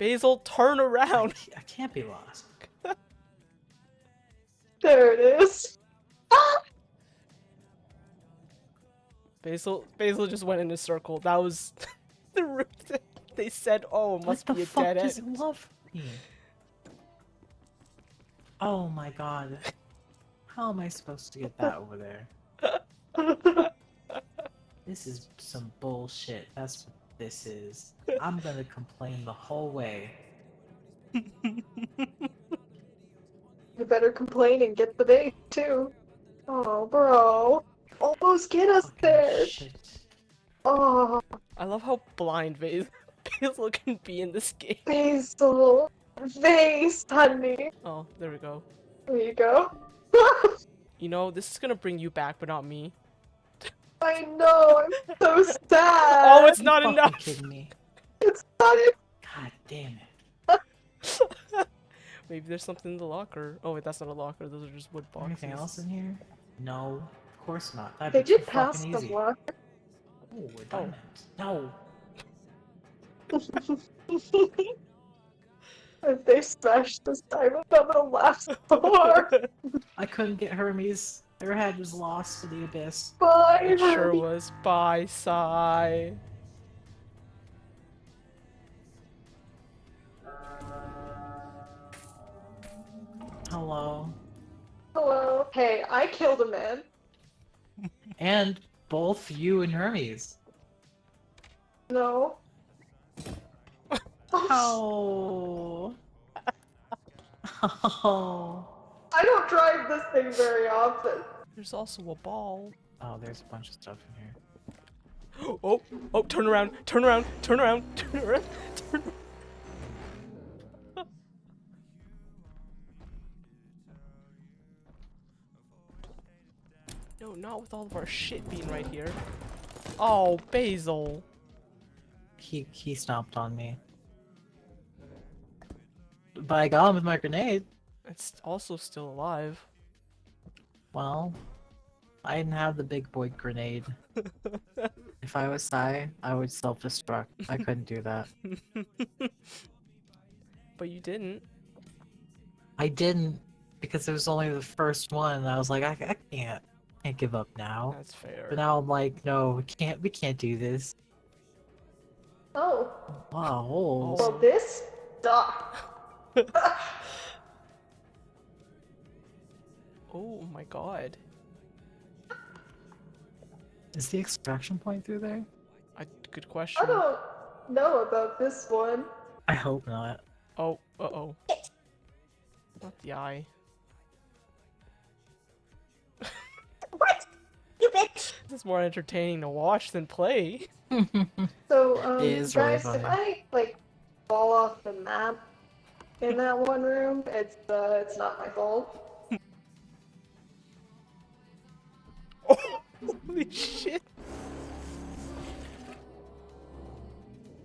Basil, turn around. I can't be lost. There it is. Ah! Basil just went in a circle. That was the route that they said, oh, it must What be the a fuck dead does end. it love me? Oh my god. How am I supposed to get that over there? This is some bullshit. That's what this is. I'm gonna complain the whole way. You better complain and get the bait too. Oh, bro. Almost get us Fucking there. shit. Oh, I love how blind Basil can be in this game. Basil. Vase, honey. Oh, there we go. There you go. You know, this is gonna bring you back, but not me. I know, I'm so sad. Oh, it's not Fucking enough! kidding me. It's not it. God damn it. Maybe there's something in the locker. Oh wait, that's not a locker, those are just wood boxes. Anything else in here? No, of course not. That'd They be too did pass fucking the easy. block. Oh, a diamond. No. If they smash this diamond, I'm gonna laugh so hard. I couldn't get Hermes. Their head was lost to the abyss. Bye, It sure Herbie. was. Bye, sigh. Hello. Hello. Hey, I killed a man. And both you and Hermes. No. Oh. Oh. I don't drive this thing very often. There's also a ball. Oh, there's a bunch of stuff in here. Oh, oh, turn around, turn around, turn around, turn around, turn around. No, not with all of our shit being right here. Oh, Basil. He stomped on me. But I got him with my grenade. It's also still alive. Well, I didn't have the big boy grenade. If I was Sai, I would self-destruct. I couldn't do that. But you didn't. I didn't, because it was only the first one, and I was like, I can't give up now. That's fair. But now I'm like, no, we can't do this. Oh. Wow, holes. Well, this? Duh. Oh my god. Is the extraction point through there? Good question. I don't know about this one. I hope not. Oh, uh-oh. Not the eye. What? You bitch! This is more entertaining to watch than play. So, It is really guys, funny. if I, like, fall off the map in that one room, it's not my fault. Oh, holy shit.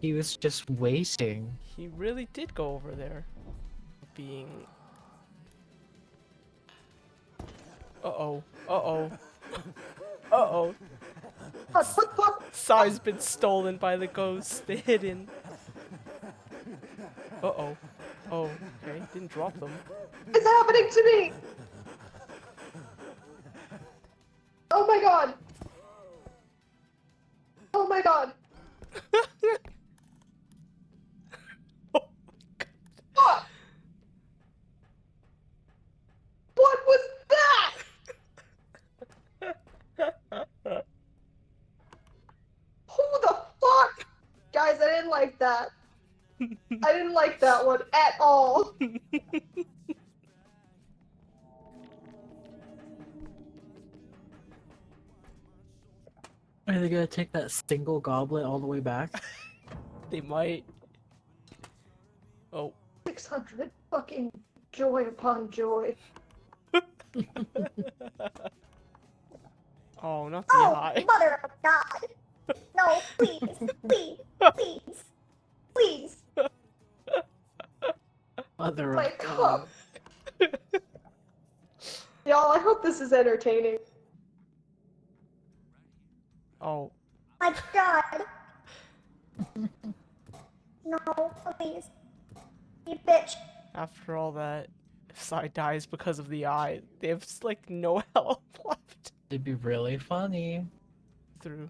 He was just waiting. He really did go over there. Being... Uh-oh. Uh-oh. Uh-oh. What Sai's been stolen by the ghost. The hidden. Uh-oh. Oh, okay. Didn't drop them. is happening to me? Oh my god! Oh my god! Oh, What? What was that? Who the fuck? Guys, I didn't like that. I didn't like that one at all. Are they gonna take that single goblet all the way back? They might. Oh. 600 fucking joy upon joy. Oh, not the eye. Mother of God! No, please, please, please, please. Mother My of God. cup. Y'all, I hope this is entertaining. Oh. My God! No, please. You bitch. After all that, if Sai dies because of the eye, they have like no health left. It'd be really funny. Through.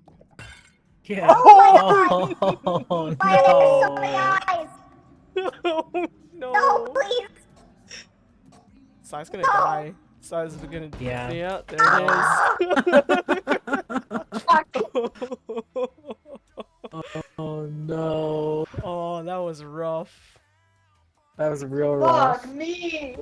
Yeah. Oh, Oh Why are there so many no. eyes? Oh No, no! please. Sai's gonna No. die. Sai's gonna. Yeah. Yeah, there Fuck. it is. Oh no. Oh, that was rough. That was real rough. Fuck me.